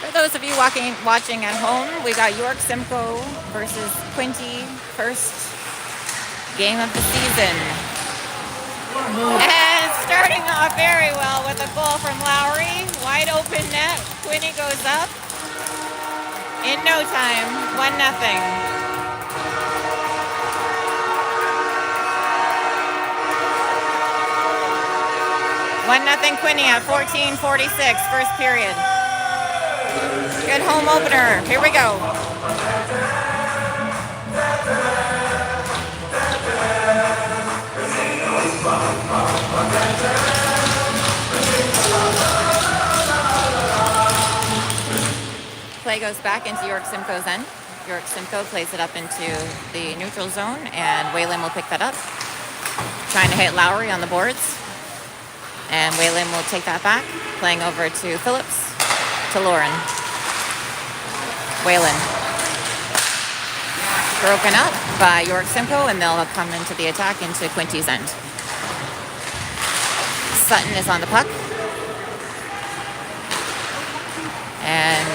For those of you watching at home, we got York Simcoe versus Quinte, first game of the season. And starting off very well with a goal from Lowry. Wide open net. Quinte goes up. In no time, 1-0. 1-0 Quinte at 14:46, first period. Good home opener. Here we go. Play goes back into York Simcoe's end. York Simcoe plays it up into the neutral zone, and Whalen will pick that up. Trying to hit Lowry on the boards. And Whalen will take that back, playing over to Phillips, to Lauren. Whalen. Broken up by York Simcoe, and they'll come into the attack into Quinte's end. Sutton is on the puck. And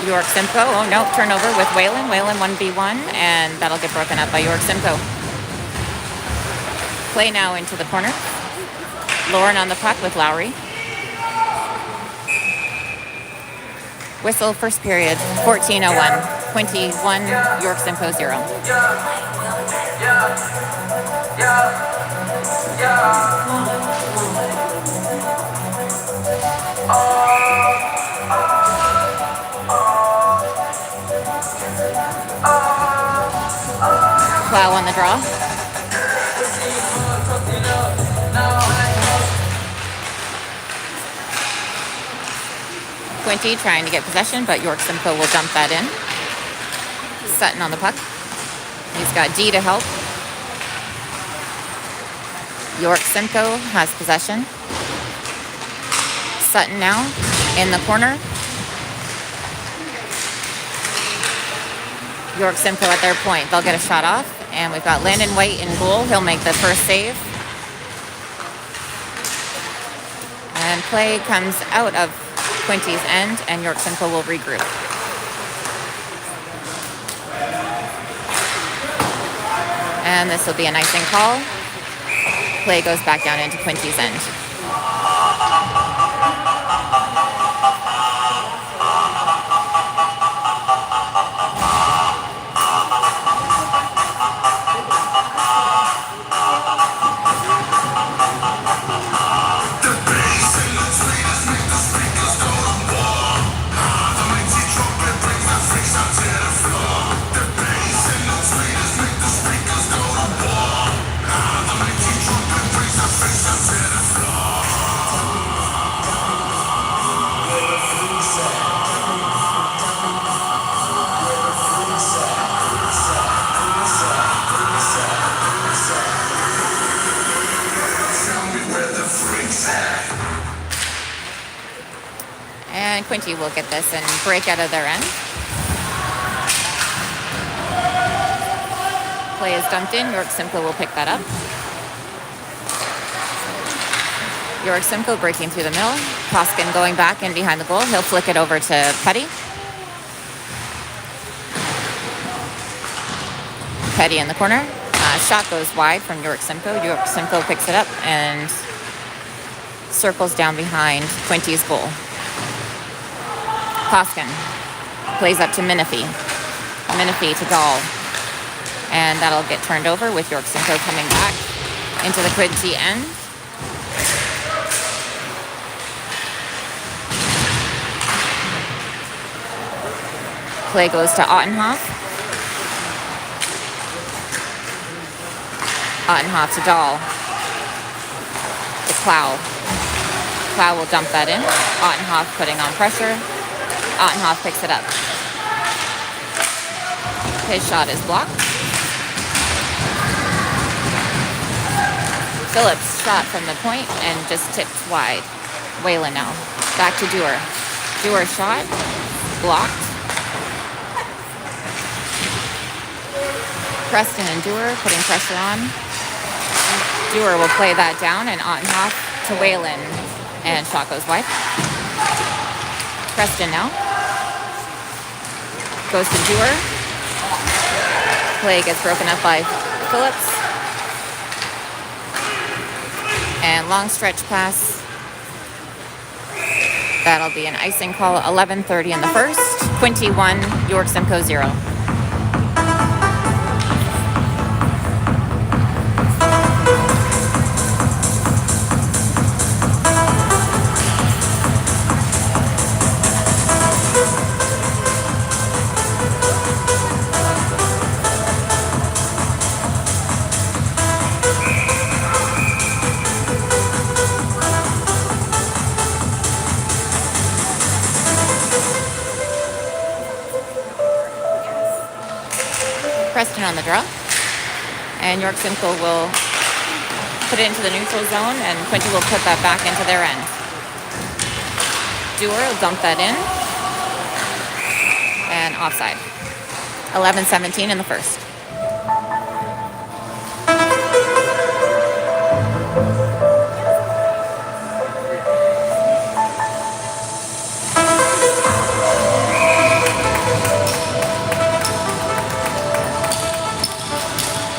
York Simcoe, oh no, turnover with Whalen. Whalen 1v1, and that'll get broken up by York Simcoe. Play now into the corner. Lauren on the puck with Lowry. Whistle, first period, 14:01. Quinte 1, York Simcoe 0. Plow on the draw. Quinte trying to get possession, but York Simcoe will dump that in. Sutton on the puck. He's got D to help. York Simcoe has possession. Sutton now in the corner. York Simcoe at their point. They'll get a shot off, and we've got Landon White in goal. He'll make the first save. And play comes out of Quinte's end, and York Simcoe will regroup. And this will be an icing call. Play goes back down into Quinte's end. And Quinte will get this and break out of their end. Play is dumped in. York Simcoe will pick that up. York Simcoe breaking through the middle. Koskin going back in behind the goal. He'll flick it over to Petty. Petty in the corner. Shot goes wide from York Simcoe. York Simcoe picks it up and circles down behind Quinte's goal. Koskin plays up to Menifee. Menifee to Dahl. And that'll get turned over with York Simcoe coming back into the Quinte end. Play goes to Ottenhoff. Ottenhoff to Dahl. To Clow. Clow will dump that in. Ottenhoff putting on pressure. Ottenhoff picks it up. His shot is blocked. Phillips shot from the point and just tipped wide. Whalen now. Back to Dewar. Dewar shot. Blocked. Preston and Dewar putting pressure on. Dewar will play that down and Ottenhoff to Whalen. And shot goes wide. Preston now. Goes to Dewar. Play gets broken up by Phillips. And long stretch pass. That'll be an icing call. 11:30 in the first. Quinte 1, York Simcoe 0. Preston on the draw. And York Simcoe will put it into the neutral zone and Quinte will put that back into their end. Dewar will dump that in. And offside. 11:17 in the first.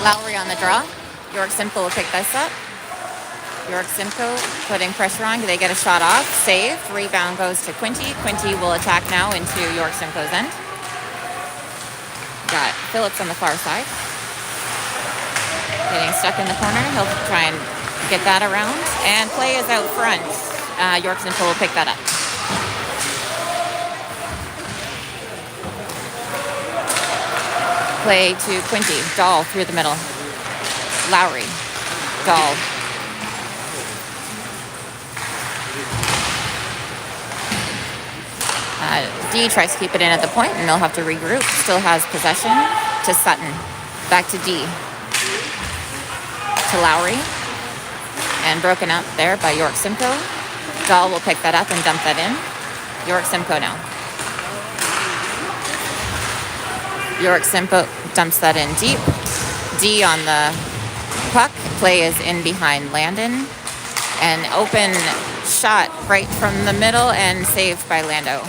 Lowry on the draw. York Simcoe will pick this up. York Simcoe putting pressure on. They get a shot off. Saved. Rebound goes to Quinte. Quinte will attack now into York Simcoe's end. Got Phillips on the far side. Getting stuck in the corner. He'll try and get that around. And play is out front. York Simcoe will pick that up. Play to Quinte. Dahl through the middle. Lowry. Dahl. D tries to keep it in at the point, and they'll have to regroup. Still has possession to Sutton. Back to D. To Lowry. And broken up there by York Simcoe. Dahl will pick that up and dump that in. York Simcoe now. York Simcoe dumps that in deep. D on the puck. Play is in behind Landon. An open shot right from the middle and saved by Lando.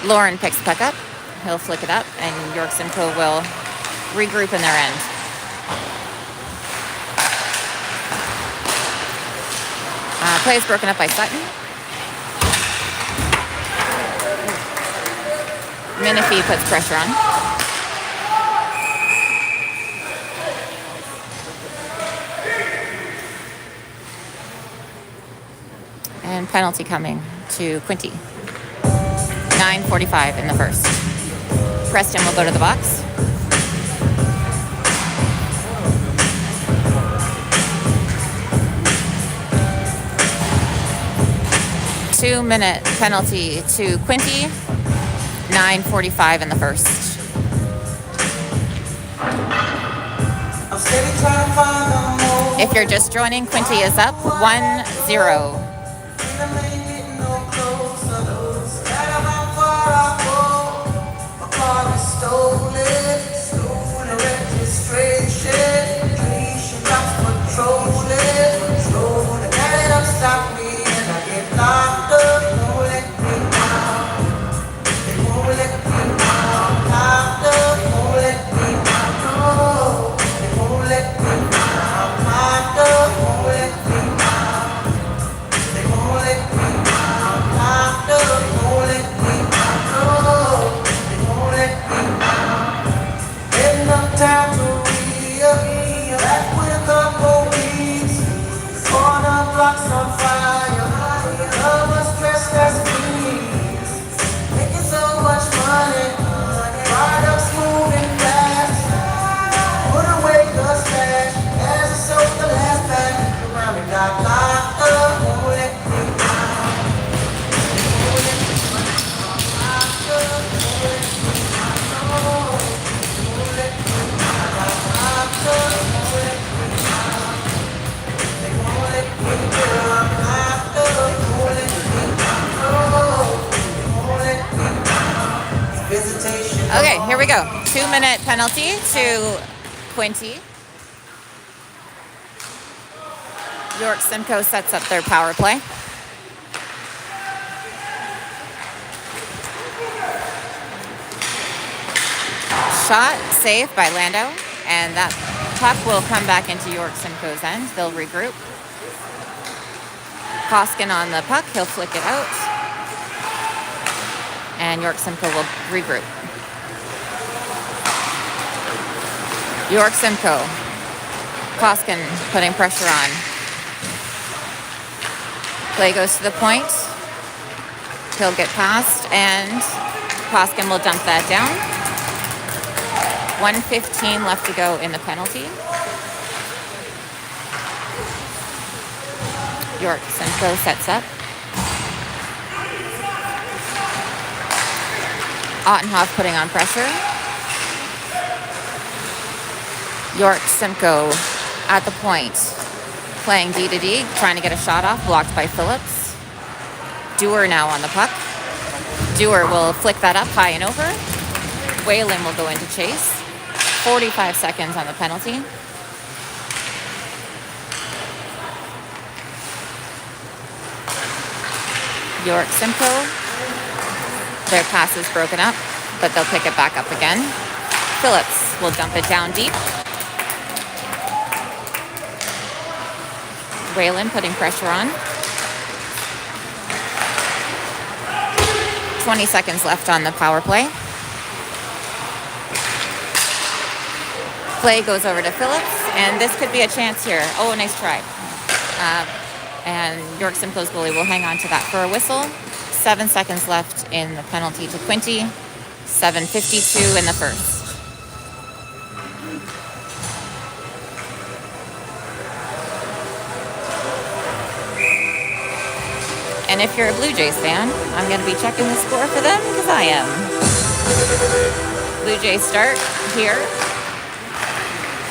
Lauren picks the puck up. He'll flick it up and York Simcoe will regroup in their end. Play is broken up by Sutton. Menifee puts pressure on. And penalty coming to Quinte. 9:45 in the first. Preston will go to the box. Two-minute penalty to Quinte. 9:45 in the first. If you're just joining, Quinte is up 1-0. Stolen. Okay, here we go. 2-minute penalty to Quinte. York Simcoe sets up their power play. Shot saved by Lando, and that puck will come back into York Simcoe's end. They'll regroup. Koskin on the puck, he'll flick it out, and York Simcoe will regroup. York Simcoe, Koskin putting pressure on. Play goes to the point. He'll get past, and Koskin will dump that down. 1:15 left to go in the penalty. York Simcoe sets up. Ottenhoff putting on pressure. York Simcoe at the point, playing D to D, trying to get a shot off, blocked by Phillips. Dewar now on the puck. Dewar will flick that up high and over. Whalen will go into chase. 45 seconds on the penalty. York Simcoe, their pass is broken up, but they'll pick it back up again. Phillips will dump it down deep. Whalen putting pressure on. 20 seconds left on the power play. Play goes over to Phillips, and this could be a chance here. Oh, nice try. And York Simcoe's goalie will hang on to that for a whistle. 7 seconds left in the penalty to Quinte. 7:52 in the first. And if you're a Blue Jays fan, I'm going to be checking the score for them because I am. Blue Jays start here.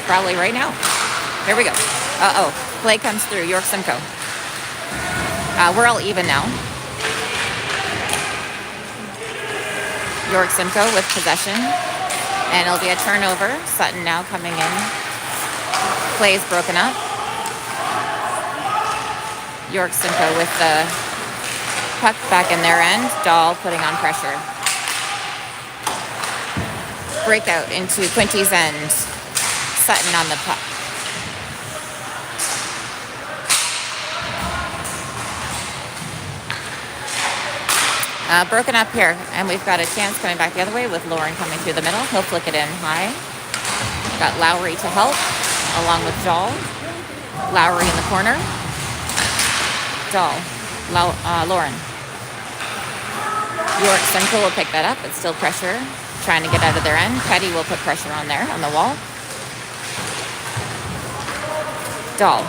Probably right now. Here we go. Uh-oh. Play comes through. York Simcoe. We're all even now. York Simcoe with possession. And it'll be a turnover. Sutton now coming in. Play's broken up. York Simcoe with the puck back in their end. Dahl putting on pressure. Breakout into Quinte's end. Sutton on the puck. Broken up here, and we've got a chance coming back the other way with Lauren coming through the middle. He'll flick it in high. Got Lowry to help, along with Dahl. Lowry in the corner. Dahl. Lauren. York Simcoe will pick that up. It's still pressure, trying to get out of their end. Petty will put pressure on there, on the wall. Dahl.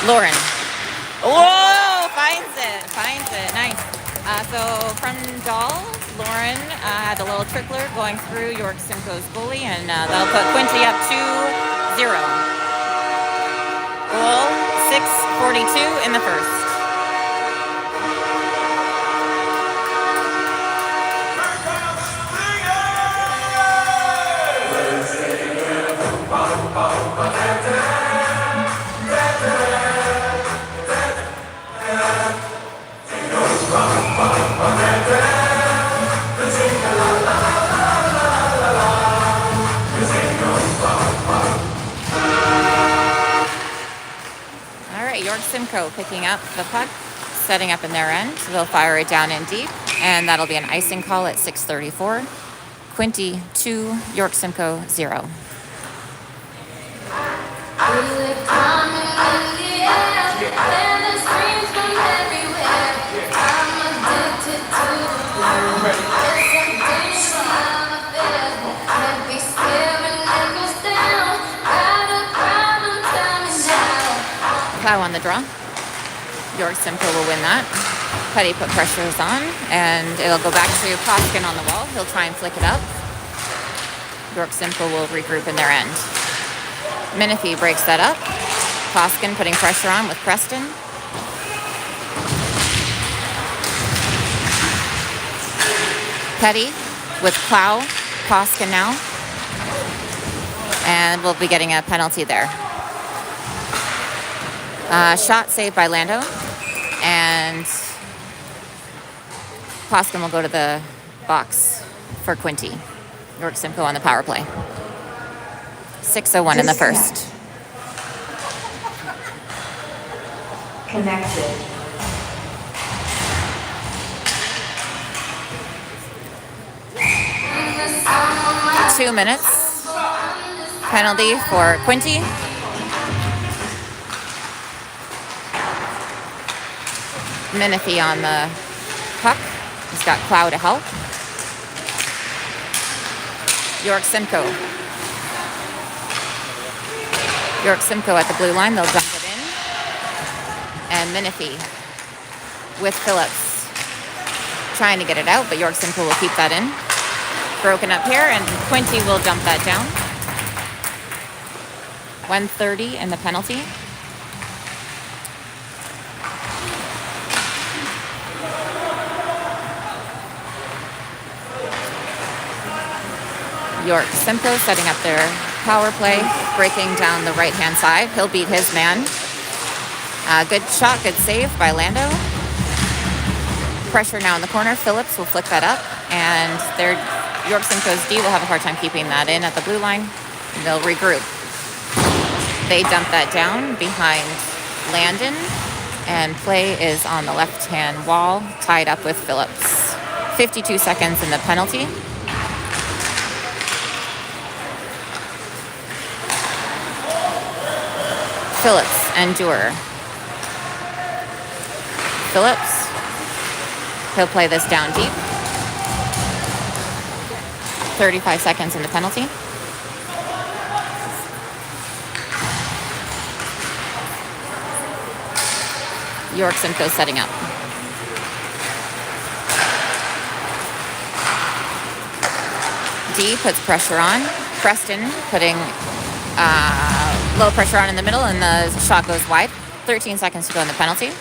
Lauren. Whoa! Finds it. Nice. So from Dahl, Lauren had a little trickler going through York Simcoe's goalie, and that'll put Quinte up 2-0. Goal, 6:42 in the first. York Simcoe picking up the puck, setting up in their end. They'll fire it down in deep, and that'll be an icing call at 6:34. Quinte 2, York Simcoe 0. Plow on the draw. York Simcoe will win that. Petty put pressures on, and it'll go back to Koskin on the wall. He'll try and flick it up. York Simcoe will regroup in their end. Menifee breaks that up. Koskin putting pressure on with Preston. Petty with Plow, Koska now. And we'll be getting a penalty there. Shot saved by Lando. And Koska will go to the box for Quinte. York Simcoe on the power play. 6:01 in the first. Connected. 2 minutes. Penalty for Quinte. Menifee on the puck. He's got Clow to help. York Simcoe. York Simcoe at the blue line. They'll dump it in. And Menifee with Phillips trying to get it out, but York Simcoe will keep that in. Broken up here, and Quinte will dump that down. 1:30 in the penalty. York Simcoe setting up their power play, breaking down the right-hand side. He'll beat his man. Good shot, good save by Lando. Pressure now in the corner. Phillips will flick that up, and York Simcoe's D will have a hard time keeping that in at the blue line. They'll regroup. They dump that down behind Landon, and play is on the left-hand wall, tied up with Phillips. 52 seconds in the penalty. Phillips and Durer. Phillips. He'll play this down deep. 35 seconds in the penalty. York Simcoe setting up. D puts pressure on. Preston putting low pressure on in the middle, and the shot goes wide. 13 seconds to go in the penalty.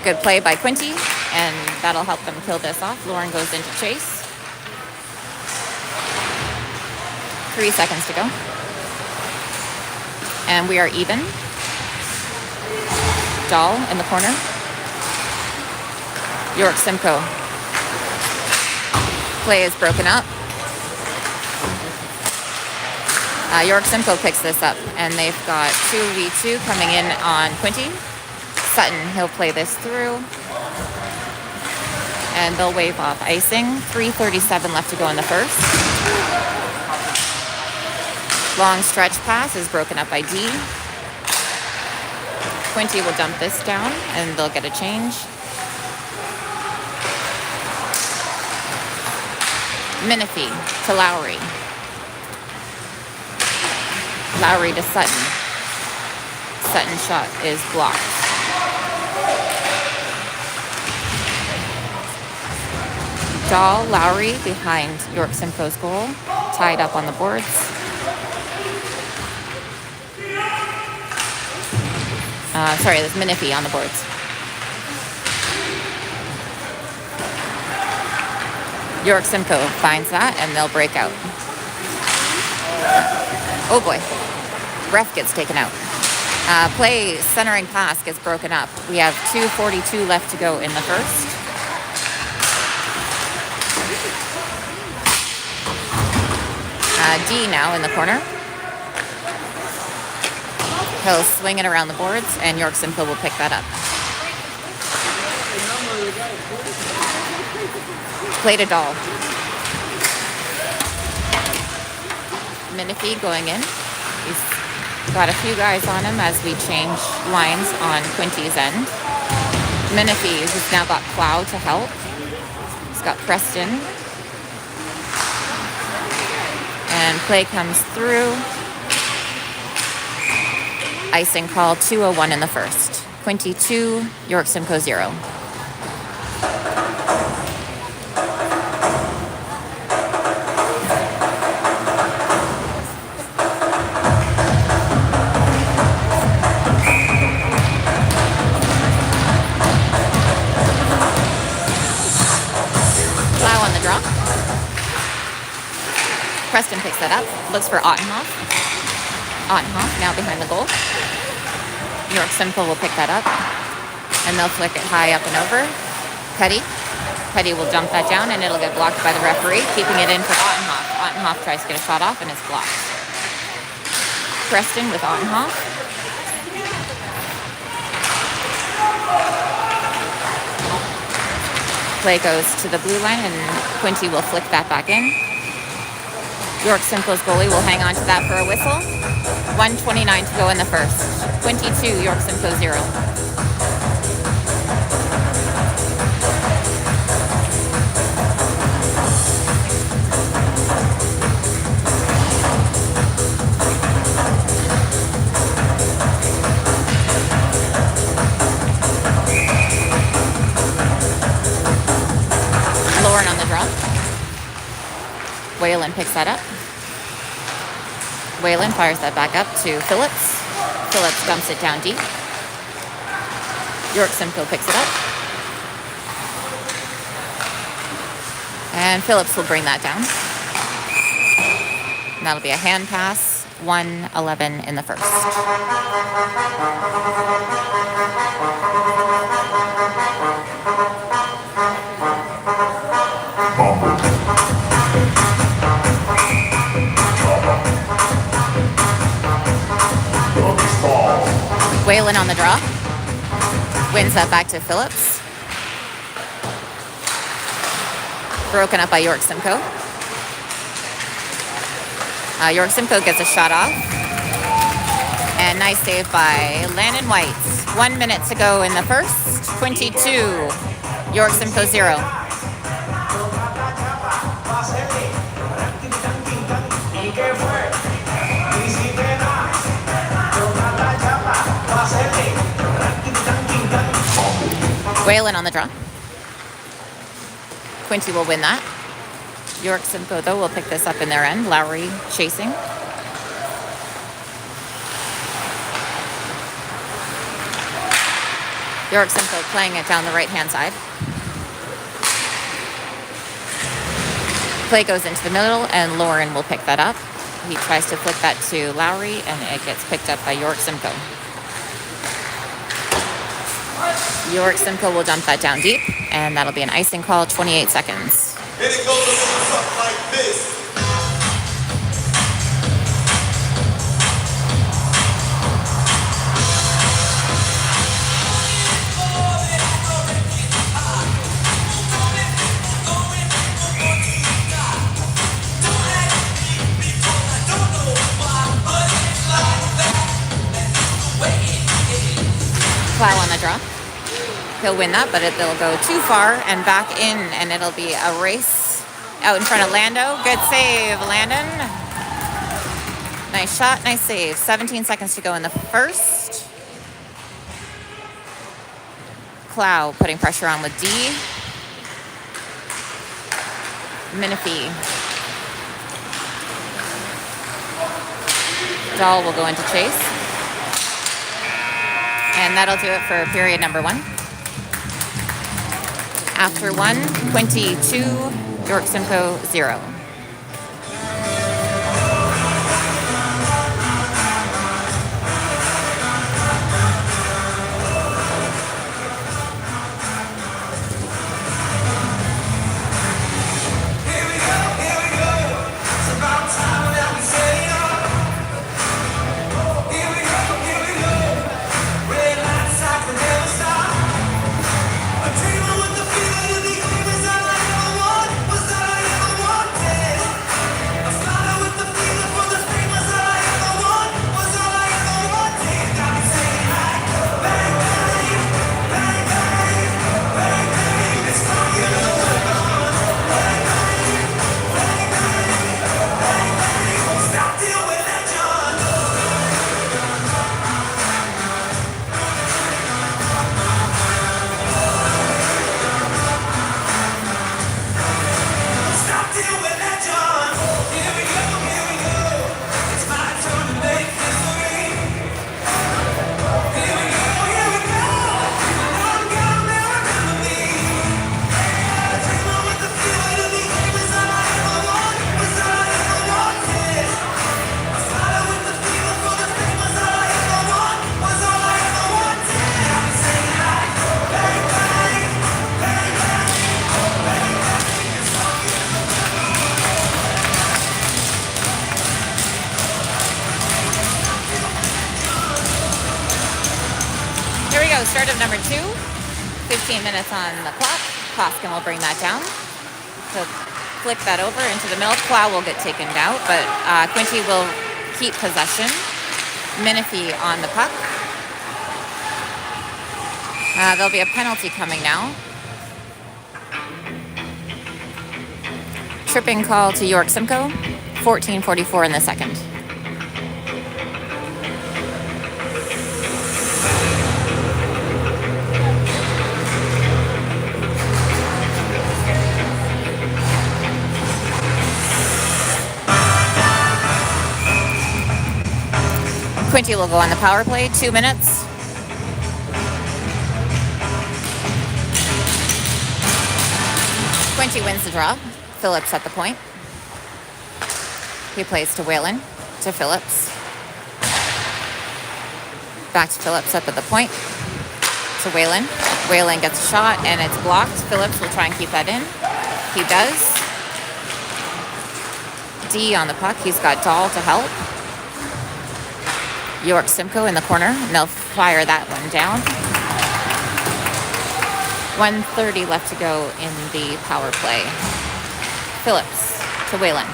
Good play by Quinte, and that'll help them kill this off. Lauren goes into chase. 3 seconds to go. And we are even. Dahl in the corner. York Simcoe. Play is broken up. York Simcoe picks this up, and they've got 2v2 coming in on Quinte. Sutton, he'll play this through. And they'll wave off icing. 3:37 left to go in the first. Long stretch pass is broken up by D. Quinte will dump this down, and they'll get a change. Menifee to Lowry. Lowry to Sutton. Sutton's shot is blocked. Dahl, Lowry behind York Simcoe's goal, tied up on the boards. There's Menifee on the boards. York Simcoe finds that, and they'll break out. Oh boy. Ref gets taken out. Play centering pass gets broken up. We have 2:42 left to go in the first. D now in the corner. He'll swing it around the boards, and York Simcoe will pick that up. Play to Dahl. Menifee going in. He's got a few guys on him as we change lines on Quinte's end. Menifee has now got Plow to help. He's got Preston. And play comes through. Icing call, 2:01 in the first. Quinte 2, York Simcoe 0. Plow on the draw. Preston picks that up, looks for Ottenhoff. Ottenhoff now behind the goal. York Simcoe will pick that up, and they'll flick it high up and over. Petty will jump that down, and it'll get blocked by the referee, keeping it in for Ottenhoff. Ottenhoff tries to get a shot off, and it's blocked. Preston with Ottenhoff. Play goes to the blue line, and Quinte will flick that back in. York Simcoe's goalie will hang on to that for a whistle. 1:29 to go in the first. Quinte 2, York Simcoe 0. Lauren on the draw. Whalen picks that up. Whalen fires that back up to Phillips. Phillips dumps it down deep. York Simcoe picks it up. And Phillips will bring that down. And that'll be a hand pass. 1:11 in the first. Whalen on the draw. Wins that back to Phillips. Broken up by York Simcoe. York Simcoe gets a shot off. And nice save by Landon White. 1 minute to go in the first. 22. York Simcoe 0. Whalen on the draw. Quinte will win that. York Simcoe, though, will pick this up in their end. Lowry chasing. York Simcoe playing it down the right-hand side. Play goes into the middle, and Lauren will pick that up. He tries to flick that to Lowry, and it gets picked up by York Simcoe. York Simcoe will dump that down deep, and that'll be an icing call, 28 seconds. And it goes something like this. Plow on the draw. He'll win that, but they'll go too far and back in, and it'll be a race out in front of Lando. Good save, Landon. Nice shot, nice save. 17 seconds to go in the first. Plow putting pressure on with D. Menifee. Dahl will go into chase. And that'll do it for period number 1. After 1, Quinte 2, York Simcoe 0. Start of number 2. 15 minutes on the clock. Poskin will bring that down. He'll flick that over into the middle. Plow will get taken out, but Quinte will keep possession. Menifee on the puck. There'll be a penalty coming now. Tripping call to York Simcoe. 14:44 in the second. Quinte will go on the power play. 2 minutes. Quinte wins the draw. Phillips at the point. He plays to Whalen, to Phillips. Back to Phillips up at the point. To Whalen. Whalen gets a shot and it's blocked. Phillips will try and keep that in. He does. D on the puck. He's got Dahl to help. York Simcoe in the corner, and they'll fire that one down. 1:30 left to go in the power play. Phillips to Whalen.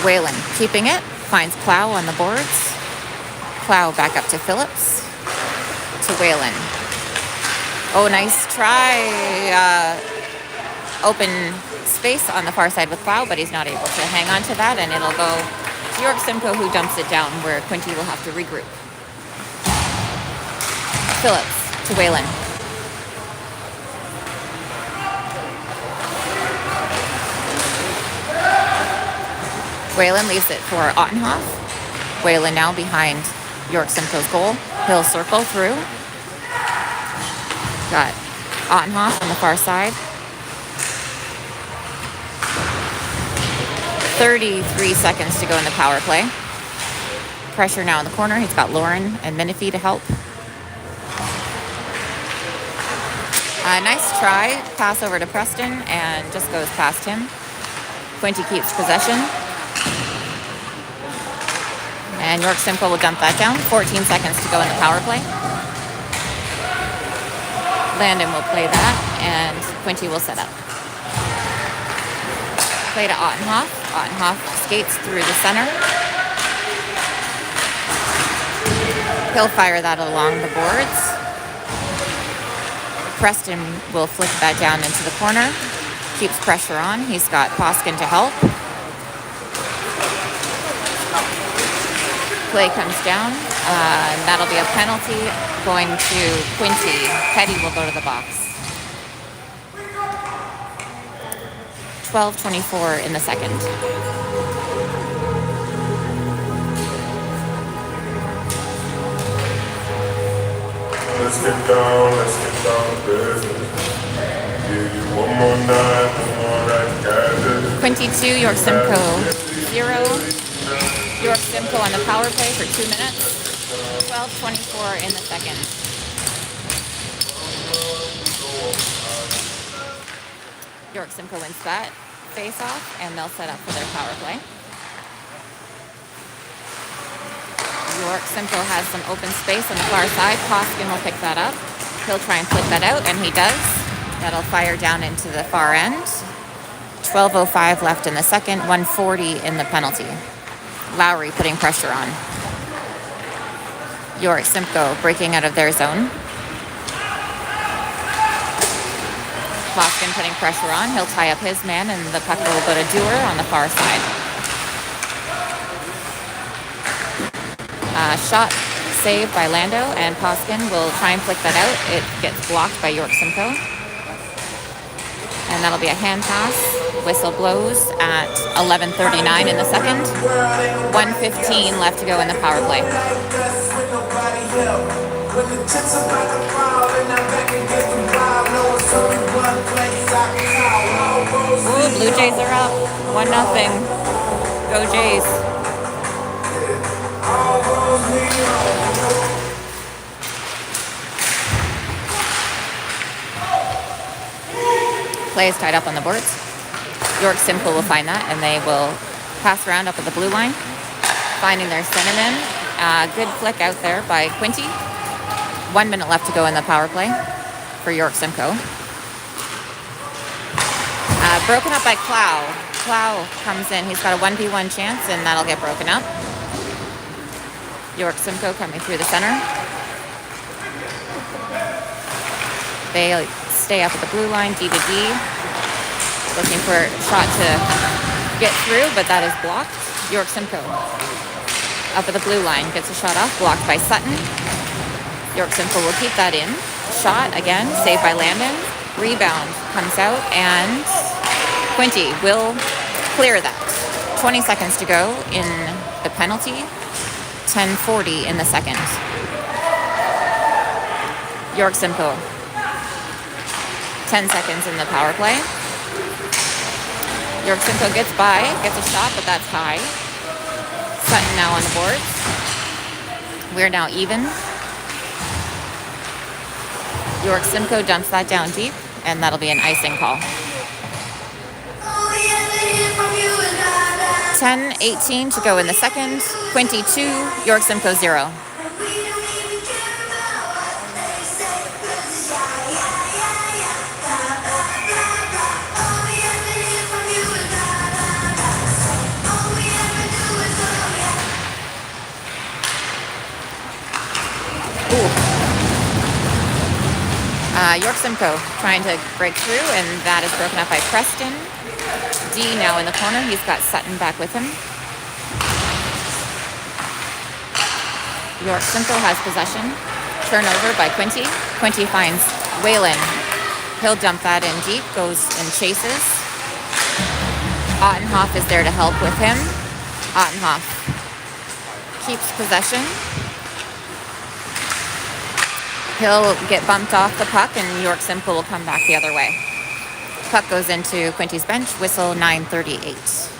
Whalen keeping it, finds Plow on the boards. Plow back up to Phillips. To Whalen. Oh, nice try. Open space on the far side with Plow, but he's not able to hang on to that, and it'll go to York Simcoe, who dumps it down where Quinte will have to regroup. Phillips to Whalen. Whalen leaves it for Ottenhoff. Whalen now behind York Simcoe's goal. He'll circle through. Got Ottenhoff on the far side. 33 seconds to go in the power play. Pressure now in the corner. He's got Lauren and Menifee to help. Nice try. Pass over to Preston and just goes past him. Quinte keeps possession. And York Simcoe will dump that down. 14 seconds to go in the power play. Landon will play that and Quinte will set up. Play to Ottenhoff. Ottenhoff skates through the center. He'll fire that along the boards. Preston will flick that down into the corner. Keeps pressure on. He's got Poskin to help. Play comes down. And that'll be a penalty going to Quinte. Petty will go to the box. 12:24 in the second. Let's get down to business. Give you one more night, one more night. Quinte 2, York Simcoe 0. York Simcoe on the power play for 2 minutes. 12:24 in the second. York Simcoe wins that face-off, and they'll set up for their power play. York Simcoe has some open space on the far side. Poskin will pick that up. He'll try and flip that out, and he does. That'll fire down into the far end. 12:05 left in the second. 1:40 in the penalty. Lowry putting pressure on. York Simcoe breaking out of their zone. Poskin putting pressure on. He'll tie up his man, and the puck will go to Dewar on the far side. Shot saved by Lando, and Poskin will try and flick that out. It gets blocked by York Simcoe. And that'll be a hand pass. Whistle blows at 11:39 in the second. 1:15 left to go in the power play. Ooh, Blue Jays are up. 1-0. Go Jays. Play is tied up on the boards. York Simcoe will find that, and they will Pass around up at the blue line, finding their cinnamon. Good flick out there by Quinte. 1 minute left to go in the power play for York Simcoe. Broken up by Clow. Clow comes in. He's got a 1v1 chance, and that'll get broken up. York Simcoe coming through the center. They stay up at the blue line, D to D. Looking for a shot to get through, but that is blocked. York Simcoe up at the blue line, gets a shot off, blocked by Sutton. York Simcoe will keep that in. Shot again, saved by Landon. Rebound comes out, and Quinte will clear that. 20 seconds to go in the penalty. 10:40 in the second. York Simcoe. 10 seconds in the power play. York Simcoe gets by, gets a shot, but that's high. Sutton now on the boards. We're now even. York Simcoe dumps that down deep, and that'll be an icing call. 10:18 to go in the second. Quinte 2, York Simcoe 0. York Simcoe trying to break through, and that is broken up by Preston. D now in the corner. He's got Sutton back with him. York Simcoe has possession. Turnover by Quinte. Quinte finds Whalen. He'll dump that in deep, goes and chases. Ottenhoff is there to help with him. Ottenhoff keeps possession. He'll get bumped off the puck, and York Simcoe will come back the other way. Puck goes into Quinte's bench. Whistle 9:38.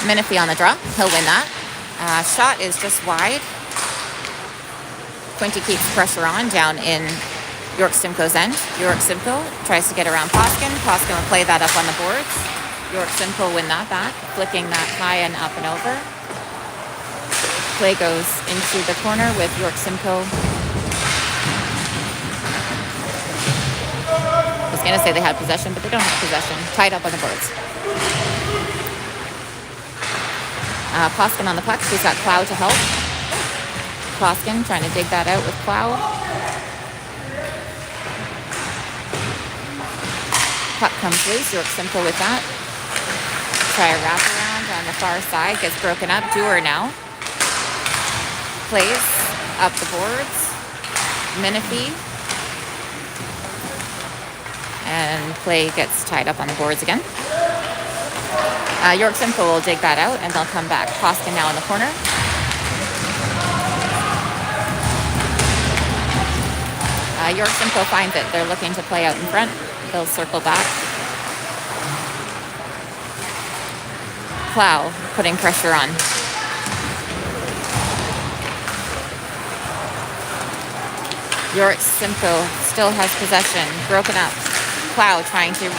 Menifee on the draw. He'll win that. Shot is just wide. Quinte keeps pressure on down in York Simcoe's end. York Simcoe tries to get around Poskin. Poskin will play that up on the boards. York Simcoe win that back, flicking that high and up and over. Play goes into the corner with York Simcoe. I was going to say they had possession, but they don't have possession. Tied up on the boards. Poskin on the puck. He's got Clow to help. Poskin trying to dig that out with Clow. Puck comes loose. York Simcoe with that. Try a wraparound on the far side. Gets broken up. Dewar now. Plays up the boards. Menifee. And play gets tied up on the boards again. York Simcoe will dig that out, and they'll come back. Poskin now in the corner. York Simcoe finds it. They're looking to play out in front. They'll circle back. Clow putting pressure on. York Simcoe still has possession. Broken up. Clow trying to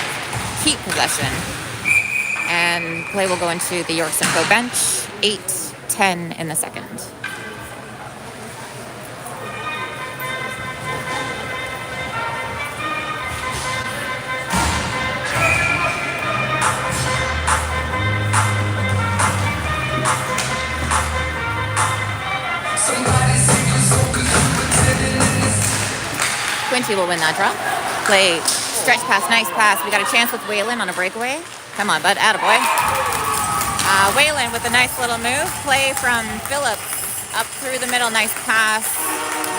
keep possession. And play will go into the York Simcoe bench. 8:10 in the second. Quinte will win that draw. Play, stretch pass, nice pass. We got a chance with Whalen on a breakaway. Come on, bud, attaboy. Whalen with a nice little move. Play from Phillips up through the middle, nice pass.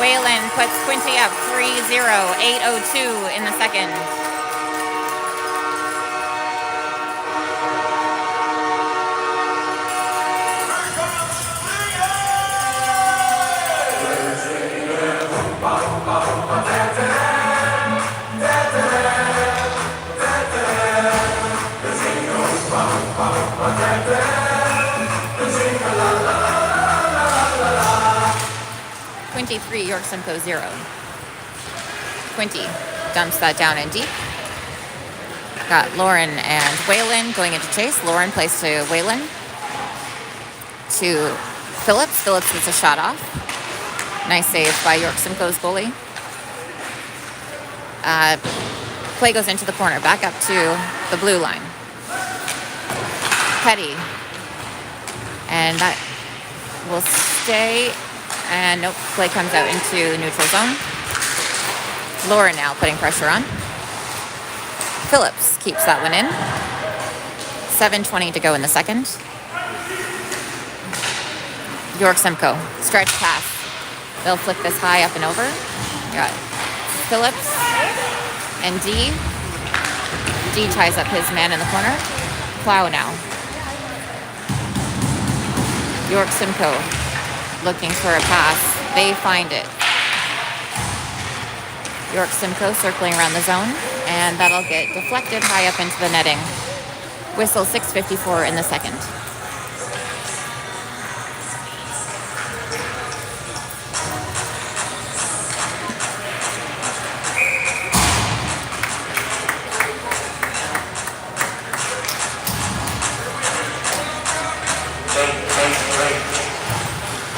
Whalen puts Quinte up 3-0, 8:02 in the second. 23, York Simcoe 0. Quinte dumps that down in deep. Got Lauren and Waylon going into chase. Lauren plays to Waylon. To Phillips. Phillips gets a shot off. Nice save by York Simcoe's goalie. Play goes into the corner. Back up to the blue line. Petty. And that will stay. And nope, play comes out into neutral zone. Lauren now putting pressure on. Phillips keeps that one in. 7:20 to go in the second. York Simcoe, stretch pass. They'll flick this high up and over. Got Phillips and D. D ties up his man in the corner. Plow now. York Simcoe looking for a pass. They find it. York Simcoe circling around the zone, and that'll get deflected high up into the netting. Whistle 6:54 in the second.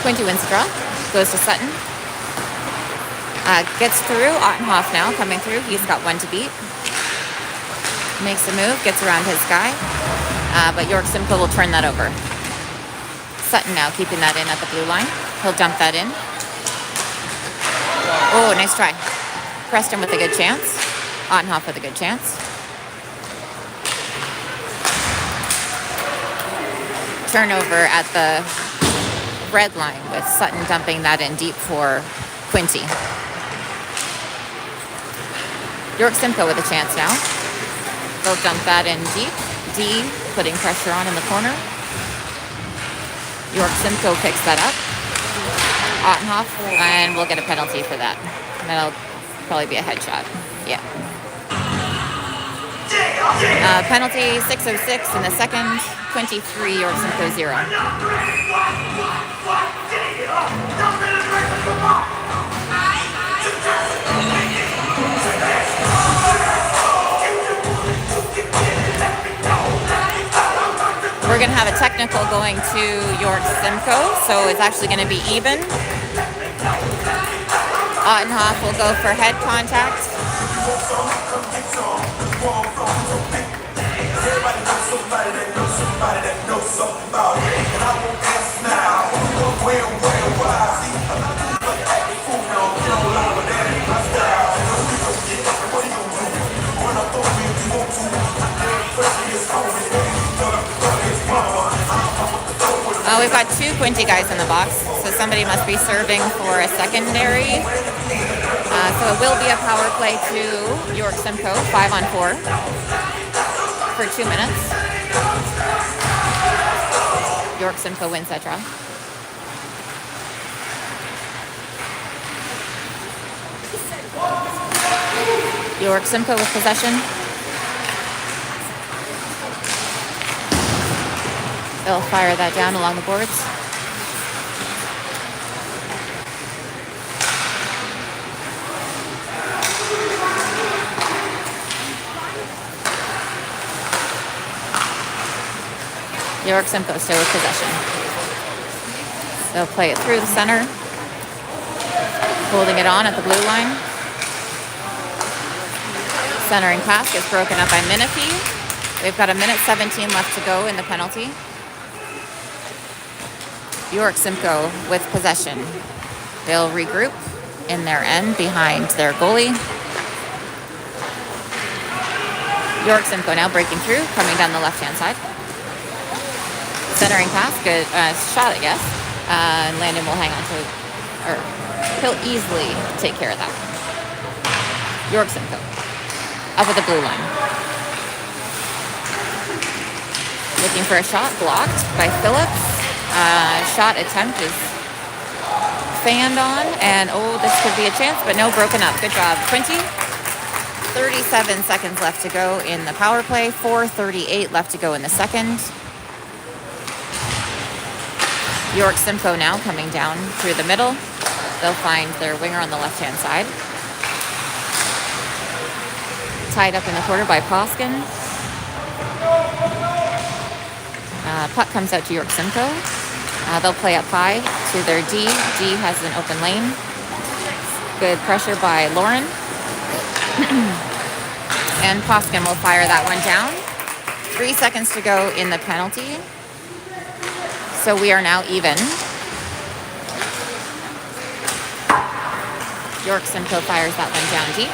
Quinte wins the draw, goes to Sutton. Gets through. Ottenhoff now coming through. He's got one to beat. Makes a move, gets around his guy. But York Simcoe will turn that over. Sutton now keeping that in at the blue line. He'll dump that in. Oh, nice try. Preston with a good chance. Ottenhoff with a good chance. Turnover at the red line with Sutton dumping that in deep for Quinte. York Simcoe with a chance now. They'll dump that in deep. D putting pressure on in the corner. York Simcoe picks that up. Ottenhoff, and we'll get a penalty for that. That'll probably be a headshot. Yeah. Penalty 6:06 in the second. 23, York Simcoe 0. We're going to have a technical going to York Simcoe, so it's actually going to be even. Ottenhoff will go for head contact. We've got two Quinte guys in the box, so somebody must be serving for a secondary. So it will be a power play to York Simcoe, 5-on-4 for 2 minutes. York Simcoe wins that draw. York Simcoe with possession. They'll fire that down along the boards. York Simcoe still with possession. They'll play it through the center. Holding it on at the blue line. Centering pass gets broken up by Menifee. They've got 1:17 left to go in the penalty. York Simcoe with possession. They'll regroup in their end behind their goalie. York Simcoe now breaking through, coming down the left-hand side. Centering pass, good shot, I guess. And Landon will hang on to, or he'll easily take care of that. York Simcoe up at the blue line. Looking for a shot, blocked by Phillips. Shot attempt is fanned on, and this could be a chance, but no, broken up. Good job, Quinte. 37 seconds left to go in the power play. 4:38 left to go in the second. York Simcoe now coming down through the middle. they'll find their winger on the left-hand side. Tied up in the corner by Poskin. Puck comes out to York Simcoe. They'll play up high to their D. D has an open lane. Good pressure by Lauren. And Poskin will fire that one down. 3 seconds to go in the penalty. So we are now even. York Simcoe fires that one down deep.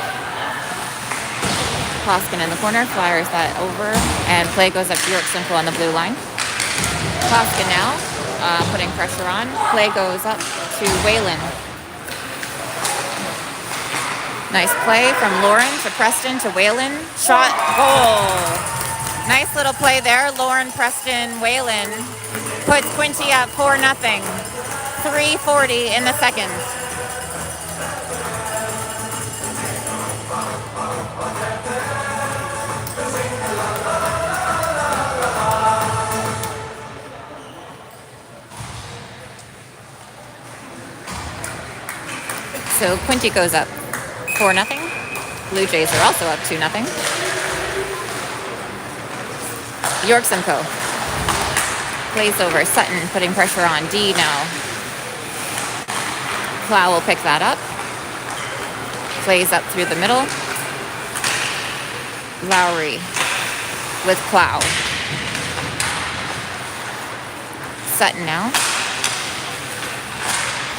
Poskin in the corner fires that over, and play goes up to York Simcoe on the blue line. Poskin now putting pressure on. Play goes up to Whalen. Nice play from Lauren to Preston to Whalen. Shot, goal. Nice little play there. Lauren, Preston, Whalen puts Quinte up 4-0. 3:40 in the second. So Quinte goes up 4-0. Blue Jays are also up 2-0. York Simcoe plays over. Sutton putting pressure on D now. Plow will pick that up. Plays up through the middle. Lowry with Plow. Sutton now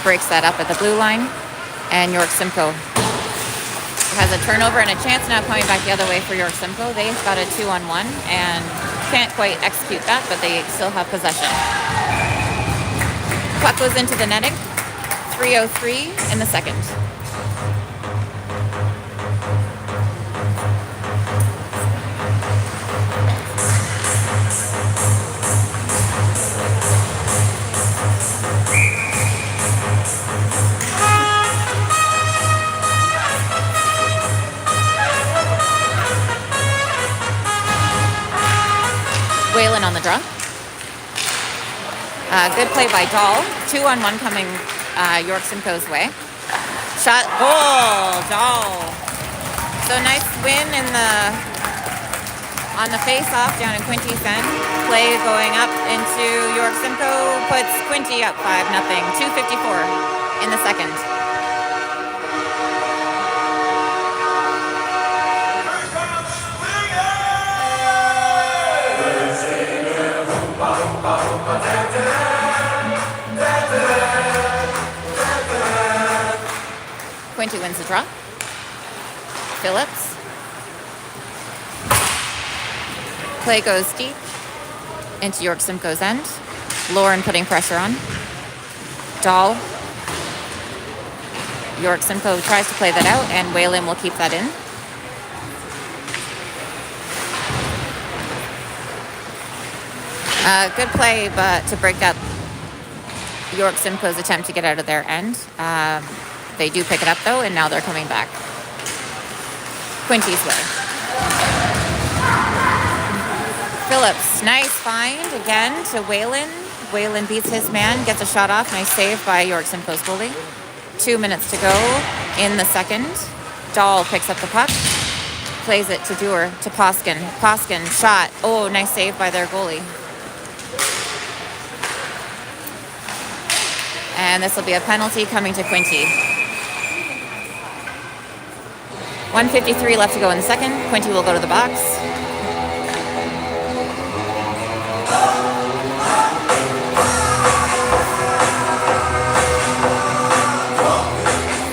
breaks that up at the blue line. And York Simcoe has a turnover and a chance now coming back the other way for York Simcoe. They've got a 2-on-1 and can't quite execute that, but they still have possession. Puck goes into the netting. 3:03 in the second. Whalen on the draw. Good play by Dahl. 2-on-1 coming York Simcoe's way. Shot, goal, Dahl. So nice win on the face-off down in Quinte's end. Play going up into York Simcoe puts Quinte up 5-0. 2:54 in the second. Quinte wins the draw. Phillips. Play goes deep into York Simcoe's end. Lauren putting pressure on. Dahl. York Simcoe tries to play that out, and Whalen will keep that in. Good play, but to break up York Simcoe's attempt to get out of their end. They do pick it up, though, and now they're coming back Quinte's way. Phillips, nice find again to Whalen. Whalen beats his man, gets a shot off. Nice save by York Simcoe's goalie. 2 minutes to go in the second. Dahl picks up the puck. Plays it to Dewar, to Poskin. Poskin, shot. Oh, nice save by their goalie. And this will be a penalty coming to Quinte. 1:53 left to go in the second. Quinte will go to the box.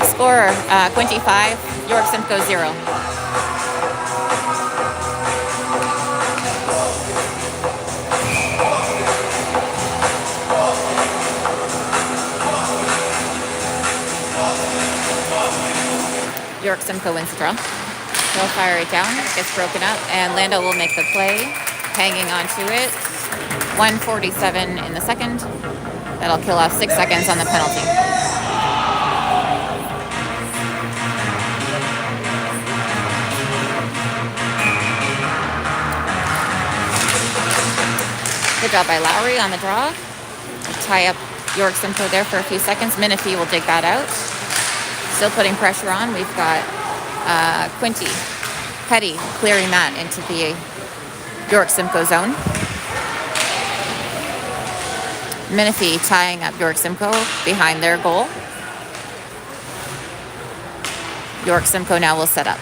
Score, Quinte 5, York Simcoe 0. York Simcoe wins the draw. He'll fire it down, gets broken up, and Lando will make the play, hanging on to it. 1:47 in the second. That'll kill off 6 seconds on the penalty. Good job by Lowry on the draw. Tie up York Simcoe there for a few seconds. Menifee will dig that out. Still putting pressure on. We've got Quinte, Petty clearing that into the York Simcoe zone. Menifee tying up York Simcoe behind their goal. York Simcoe now will set up.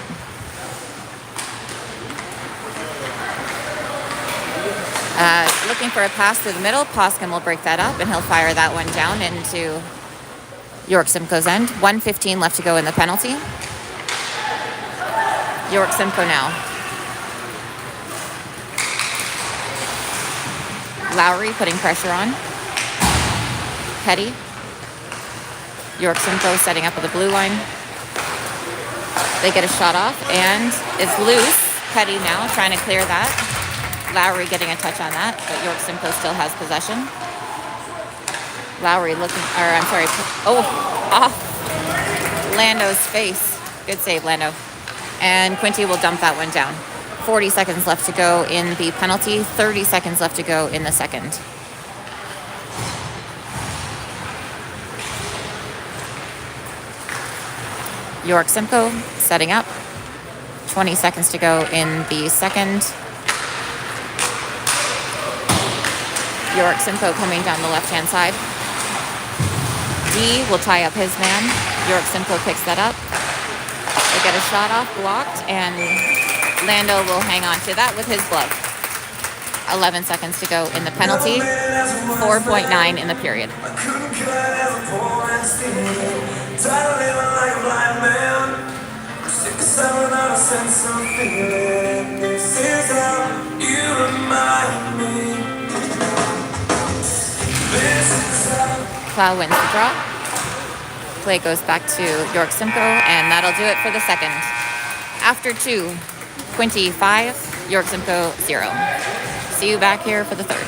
Looking for a pass through the middle. Poskin will break that up, and he'll fire that one down into York Simcoe's end. 1:15 left to go in the penalty. York Simcoe now. Lowry putting pressure on. Petty. York Simcoe setting up at the blue line. They get a shot off, and it's loose. Petty now trying to clear that. Lowry getting a touch on that, but York Simcoe still has possession. Lowry looking, off Lando's face. Good save, Lando. And Quinte will dump that one down. 40 seconds left to go in the penalty, 30 seconds left to go in the second. York Simcoe setting up. 20 seconds to go in the second. York Simcoe coming down the left-hand side. D will tie up his man. York Simcoe picks that up. They get a shot off, blocked, and Lando will hang on to that with his glove. 11 seconds to go in the penalty. 4.9 in the period. Clow wins the draw. Play goes back to York Simcoe, and that'll do it for the second. After 2, Quinte 5, York Simcoe 0. See you back here for the third.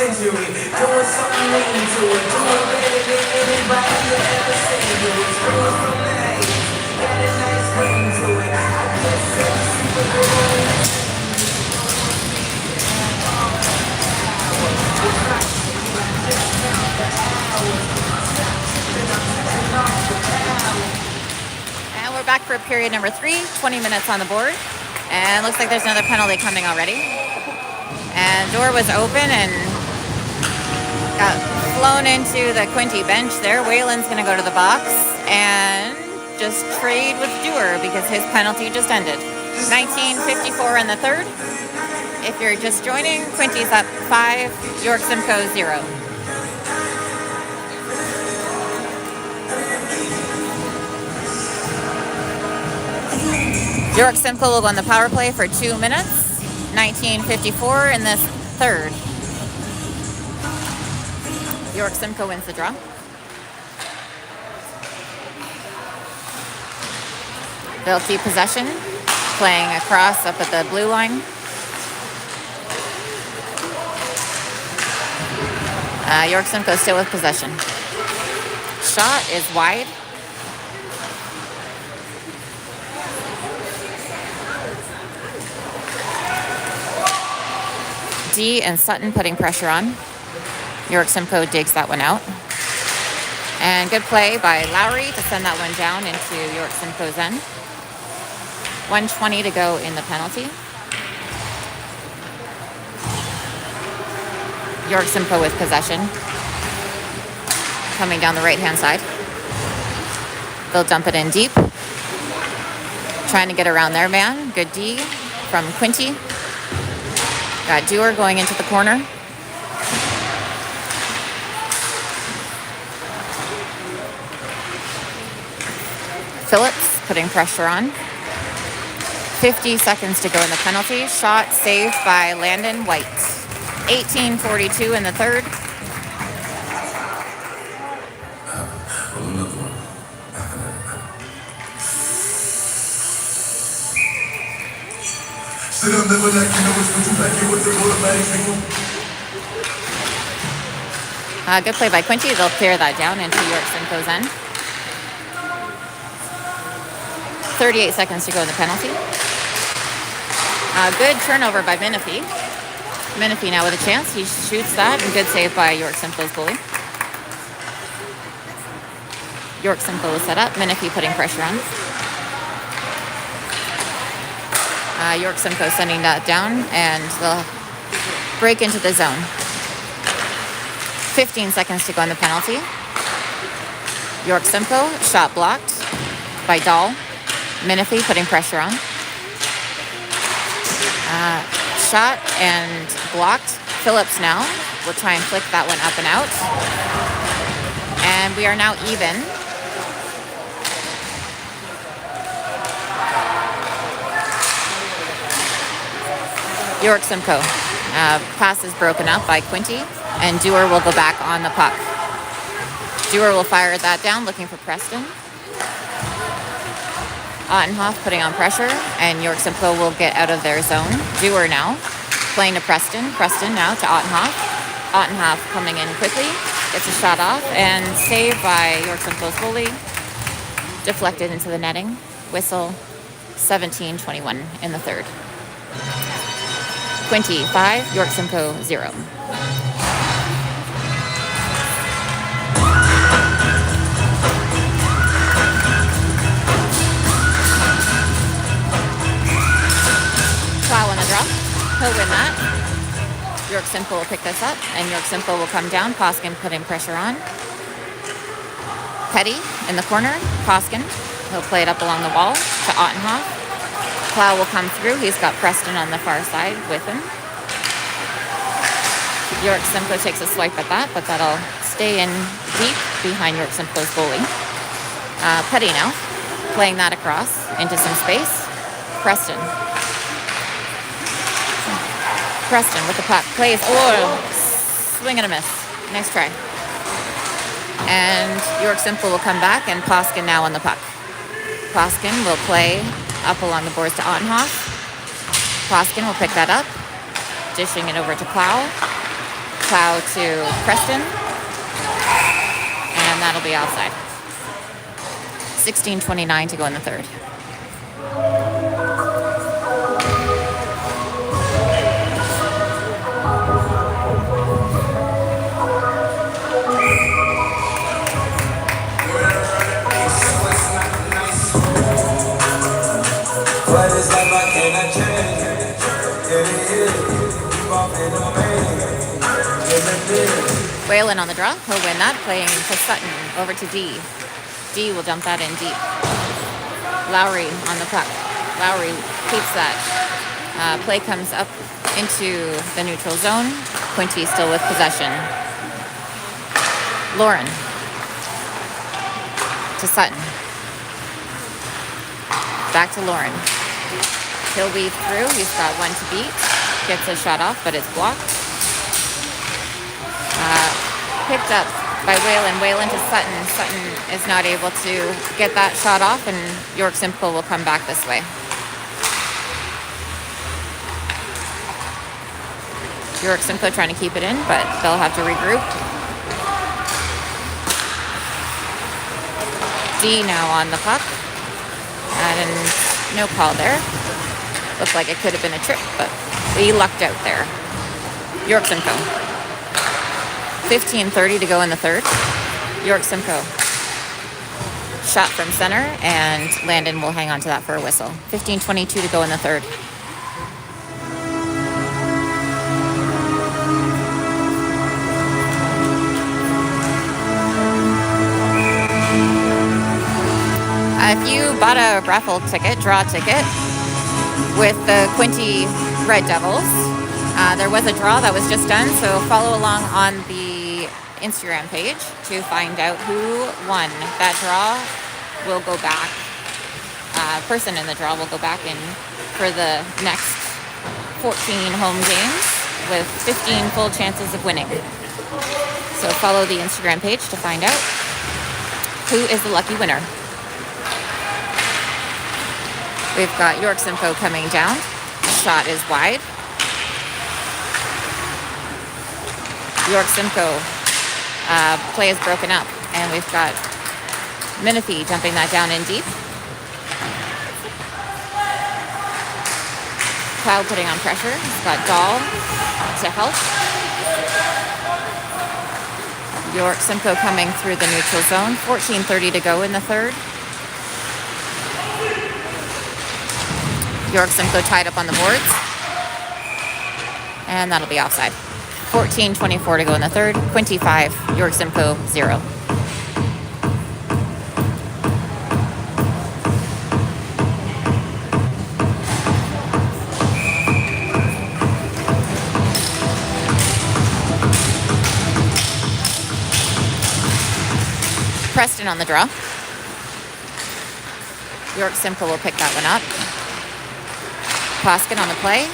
into it. Doing something mean to it. Doing better than anybody you ever seen. Do it. Doing something nice. Got a nice ring to it. I guess every superhero. And we're back for period number 3, 20 minutes on the board. And looks like there's another penalty coming already. And door was open and got flown into the Quinte bench there. Waylon's going to go to the box and just trade with Dewar because his penalty just ended. 19:54 in the third. If you're just joining, Quinte's up 5, York Simcoe 0. York Simcoe will go on the power play for 2 minutes. 19:54 in this third. York Simcoe wins the draw. They'll keep possession, playing across up at the blue line. York Simcoe still with possession. Shot is wide. D and Sutton putting pressure on. York Simcoe digs that one out. And good play by Lowry to send that one down into York Simcoe's end. 1:20 to go in the penalty. York Simcoe with possession. Coming down the right-hand side. They'll dump it in deep. Trying to get around their man. Good D from Quinte. Got Dewar going into the corner. Phillips putting pressure on. 50 seconds to go in the penalty. Shot saved by Landon White. 18:42 in the third. Good play by Quinte. They'll clear that down into York Simcoe's end. 38 seconds to go in the penalty. Good turnover by Menifee. Menifee now with a chance. He shoots that, and good save by York Simcoe's goalie. York Simcoe is set up. Menifee putting pressure on. York Simcoe sending that down, and they'll break into the zone. 15 seconds to go in the penalty. York Simcoe, shot blocked by Dahl. Menifee putting pressure on. Shot and blocked. Phillips now will try and flick that one up and out. And we are now even. York Simcoe. Pass is broken up by Quinte, and Dewar will go back on the puck. Dewar will fire that down, looking for Preston. Ottenhoff putting on pressure, and York Simcoe will get out of their zone. Dewar now playing to Preston. Preston now to Ottenhoff. Ottenhoff coming in quickly, gets a shot off, and saved by York Simcoe's goalie. Deflected into the netting. Whistle. 17:21 in the third. Quinte 5, York Simcoe 0. Plow on the draw. He'll win that. York Simcoe will pick this up, and York Simcoe will come down. Poskin putting pressure on. Petty in the corner. Poskin. He'll play it up along the wall to Ottenhoff. Plow will come through. He's got Preston on the far side with him. York Simcoe takes a swipe at that, but that'll stay in deep behind York Simcoe's goalie. Petty now, playing that across into some space. Preston. Preston with the puck. Plays. Oh, swing and a miss. Nice try. And York Simcoe will come back, and Poskin now on the puck. Poskin will play up along the boards to Ottenhoff. Poskin will pick that up, dishing it over to Plow. plow to Preston, and that'll be offside. 16:29 to go in the third. But it's like I cannot change. It is. Keep off in the pain. Whalen on the draw. He'll win that, playing to Sutton. Over to D. D will dump that in deep. Lowry on the puck. Lowry keeps that. Play comes up into the neutral zone. Quinte still with possession. Lauren to Sutton. Back to Lauren. He'll weave through. He's got one to beat. Gets a shot off, but it's blocked. Picked up by Whalen. Whalen to Sutton. Sutton is not able to get that shot off, and York Simcoe will come back this way. York Simcoe trying to keep it in, but they'll have to regroup. D now on the puck. And no call there. Looked like it could have been a trip, but we lucked out there. York Simcoe. 15:30 to go in the third. York Simcoe. Shot from center, and Landon will hang on to that for a whistle. 15:22 to go in the third. If you bought a raffle ticket, draw ticket, with the Quinte Red Devils, there was a draw that was just done, so follow along on the Instagram page to find out who won. That draw will go back. Person in the draw will go back in for the next 14 home games with 15 full chances of winning. So follow the Instagram page to find out who is the lucky winner. We've got York Simcoe coming down. Shot is wide. York Simcoe play is broken up, and we've got Menifee dumping that down in deep. Cloud putting on pressure. He's got Dahl to help. York Simcoe coming through the neutral zone. 14:30 to go in the third. York Simcoe tied up on the boards. And that'll be offside. 14:24 to go in the third. Quinte 5, York Simcoe 0. Preston on the draw. York Simcoe will pick that one up. Koskin on the play.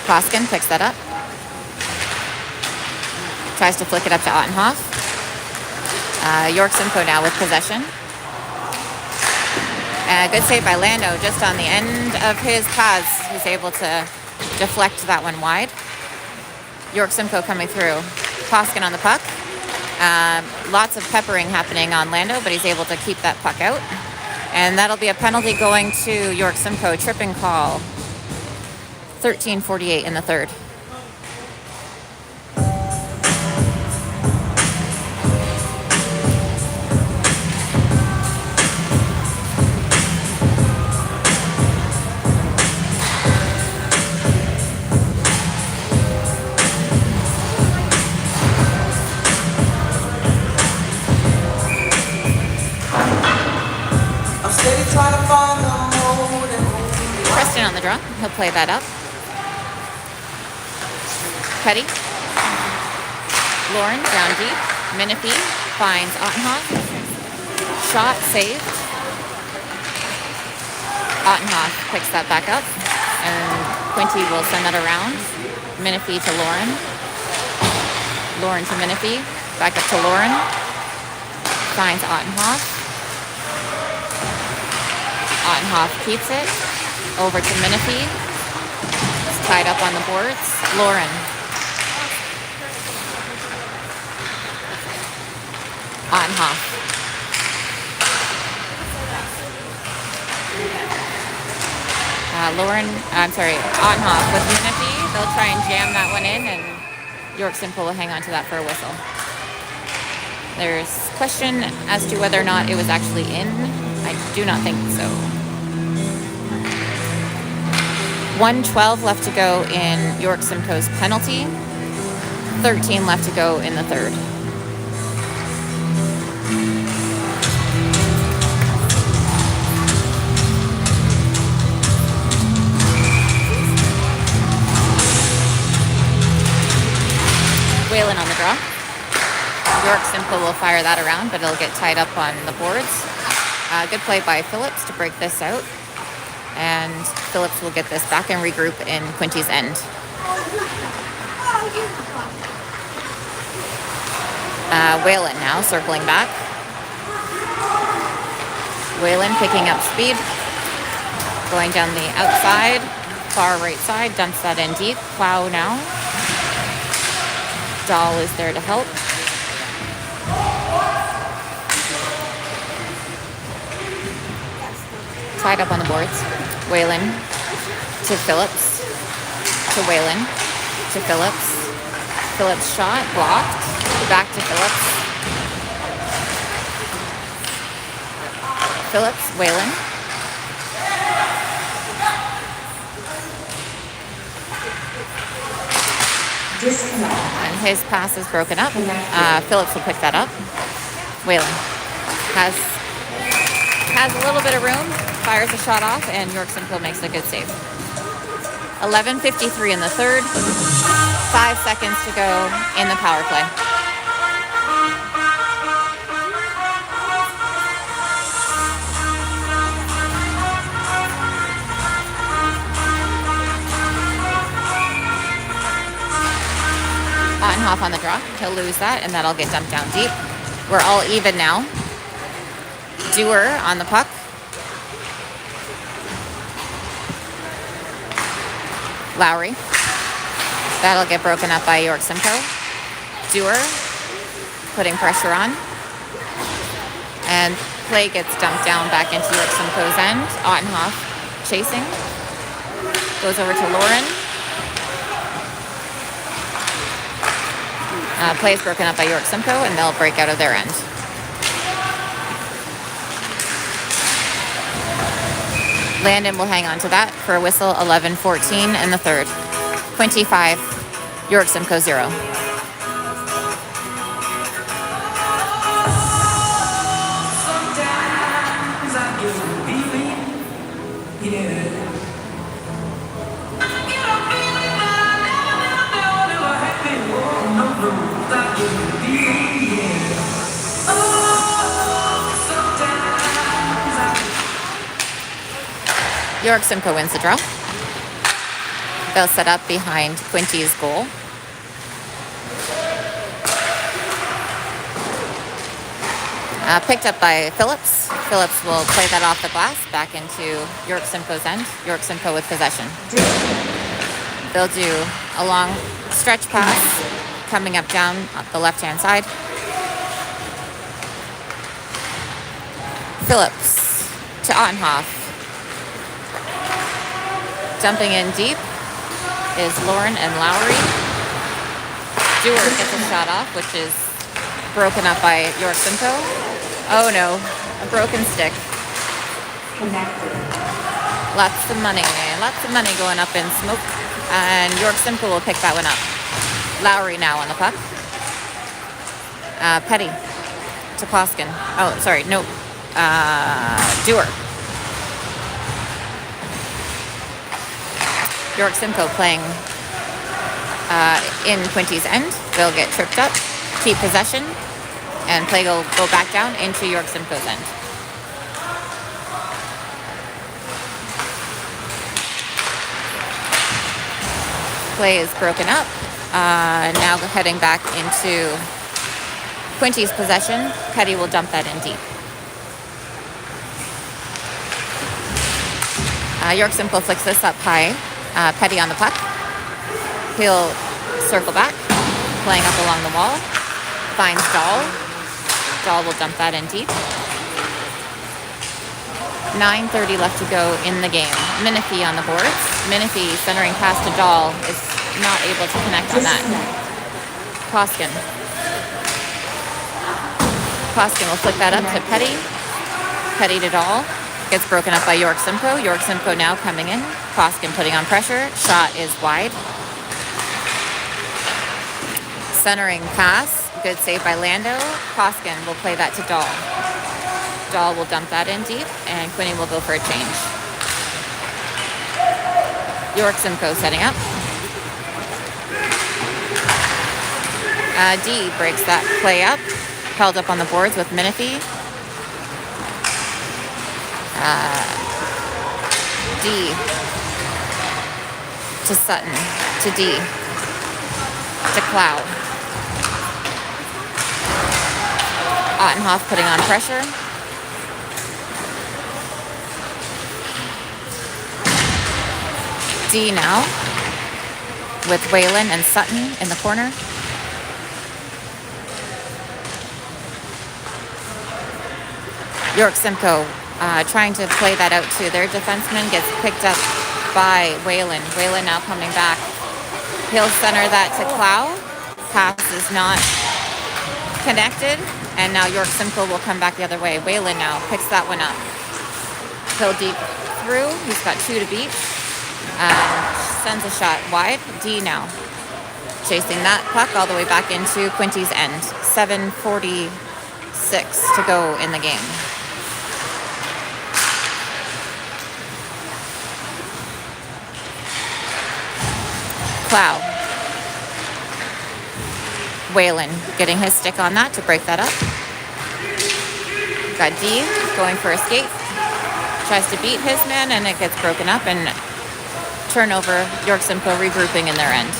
Koskin picks that up. Tries to flick it up to Ottenhoff. York Simcoe now with possession. Good save by Lando just on the end of his pass. He's able to deflect that one wide. York Simcoe coming through. Koskin on the puck. Lots of peppering happening on Lando, but he's able to keep that puck out. And that'll be a penalty going to York Simcoe. Tripping call. 13:48 in the third. Preston on the draw. He'll play that up. Petty. Lauren down deep. Menifee finds Ottenhoff. Shot saved. Ottenhoff picks that back up. And Quinte will send that around. Menifee to Lauren. Lauren to Menifee. Back up to Lauren. Finds Ottenhoff. Ottenhoff keeps it. Over to Menifee. It's tied up on the boards. Lauren. Ottenhoff. Ottenhoff with Unity. They'll try and jam that one in, and York Simcoe will hang on to that for a whistle. There's question as to whether or not it was actually in. I do not think so. 1:12 left to go in York Simcoe's penalty. 13 left to go in the third. Whalen on the draw. York Simcoe will fire that around, but it'll get tied up on the boards. Good play by Phillips to break this out. And Phillips will get this back and regroup in Quinte's end. Whalen now circling back. Whalen picking up speed. Going down the outside, far right side, dumps that in deep. Plow now. Dahl is there to help. Tied up on the boards. Whalen to Phillips. To Whalen. To Phillips. Phillips shot. Blocked. Back to Phillips. Phillips. Whalen. And his pass is broken up. Phillips will pick that up. Whalen has a little bit of room, fires a shot off, and York Simcoe makes a good save. 11:53 in the third. 5 seconds to go in the power play. Ottenhoff on the draw. He'll lose that, and that'll get dumped down deep. We're all even now. Dewar on the puck. Lowry. That'll get broken up by York Simcoe. Dewar putting pressure on. And play gets dumped down back into York Simcoe's end. Ottenhoff chasing. Goes over to Lauren. Play is broken up by York Simcoe, and they'll break out of their end. Landon will hang on to that for a whistle. 11:14 in the third. Quinte 5, York Simcoe 0. Sometimes I get a feeling, yeah. I get a feeling that I never had before. No, I get a feeling, yeah. Oh, sometimes I York Simcoe wins the draw. They'll set up behind Quinte's goal. Picked up by Phillips. Phillips will play that off the glass back into York Simcoe's end. York Simcoe with possession. They'll do a long stretch pass coming up down the left-hand side. Phillips to Ottenhoff. Dumping in deep is Lauren and Lowry. Dewar gets a shot off, which is broken up by York Simcoe. Oh no, a broken stick. Lots of money going up in smoke. And York Simcoe will pick that one up. Lowry now on the puck. Petty to Poskin. Oh, sorry, no. Dewar. York Simcoe playing in Quinte's end. They'll get tripped up, keep possession, and play will go back down into York Simcoe's end. Play is broken up. Now heading back into Quinte's possession. Petty will dump that in deep. York Simcoe flicks this up high. Petty on the puck. He'll circle back, playing up along the wall. Finds Dahl. Dahl will dump that in deep. 9:30 left to go in the game. Menifee on the boards. Menifee centering pass to Dahl is not able to connect on that. Koskin. Koskin will flick that up to Petty. Petty to Dahl. Gets broken up by York Simcoe. York Simcoe now coming in. Koskin putting on pressure. Shot is wide. Centering pass. Good save by Lando. Koskin will play that to Dahl. Dahl will dump that in deep, and Quinte will go for a change. York Simcoe setting up. D breaks that play up. Held up on the boards with Menifee. D to Sutton, to D, to Clow. Ottenhoff putting on pressure. D now with Whalen and Sutton in the corner. York Simcoe trying to play that out to their defenseman, gets picked up by Whalen. Whalen now coming back. He'll center that to Clow. Pass is not connected, and now York Simcoe will come back the other way. Whalen now picks that one up. Hill deep through. He's got 2 to beat. Sends a shot wide. D now chasing that puck all the way back into Quinte's end. 7:46 to go in the game. Clow. Whalen getting his stick on that to break that up. Got D going for a skate. Tries to beat his man, and it gets broken up, and turnover. York Simcoe regrouping in their end.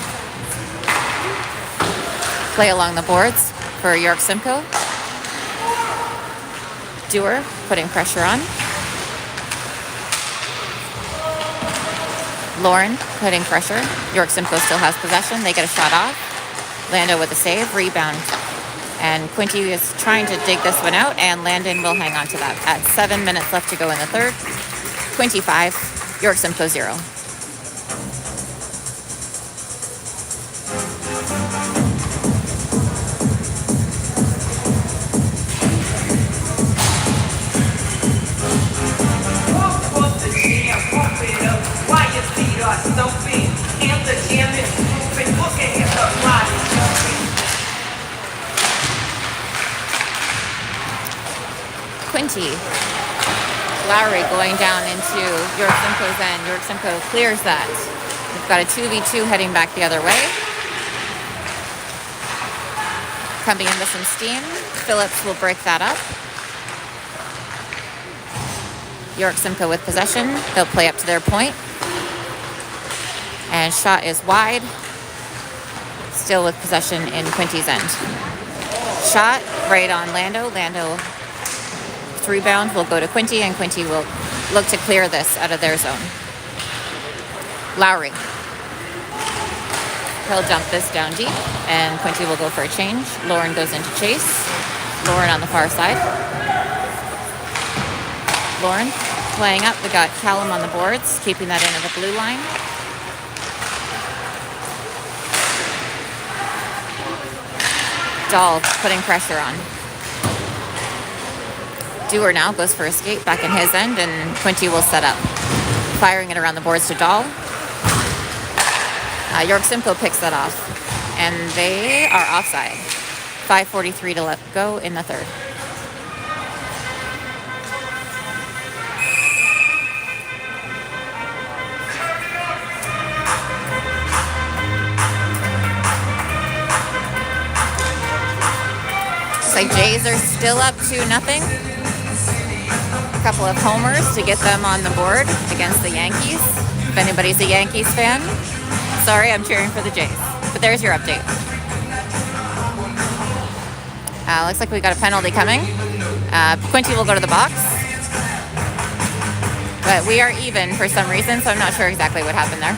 Play along the boards for York Simcoe. Dewar putting pressure on. Lauren putting pressure. York Simcoe still has possession. They get a shot off. Lando with a save. Rebound. And Quinte is trying to dig this one out, and Landon will hang on to that. At 7 minutes left to go in the third. Quinte 5, York Simcoe 0. Quinte. Lowry going down into York Simcoe's end. York Simcoe clears that. We've got a 2v2 heading back the other way. Coming into some steam. Phillips will break that up. York Simcoe with possession. They'll play up to their point. And shot is wide. Still with possession in Quinte's end. Shot right on Lando. Lando's rebound will go to Quinte, and Quinte will look to clear this out of their zone. Lowry. He'll dump this down deep, and Quinte will go for a change. Lauren goes into chase. Lauren on the far side. Lauren playing up. We got Callum on the boards, keeping that into the blue line. Dahl putting pressure on. Dewar now goes for a skate back in his end, and Quinte will set up. Firing it around the boards to Dahl. York Simcoe picks that off, and they are offside. 5:43 to let go in the third. Looks like Jays are still up 2-0. A couple of homers to get them on the board against the Yankees. If anybody's a Yankees fan, sorry, I'm cheering for the Jays. But there's your update. Looks like we got a penalty coming. Quinte will go to the box. But we are even for some reason, so I'm not sure exactly what happened there.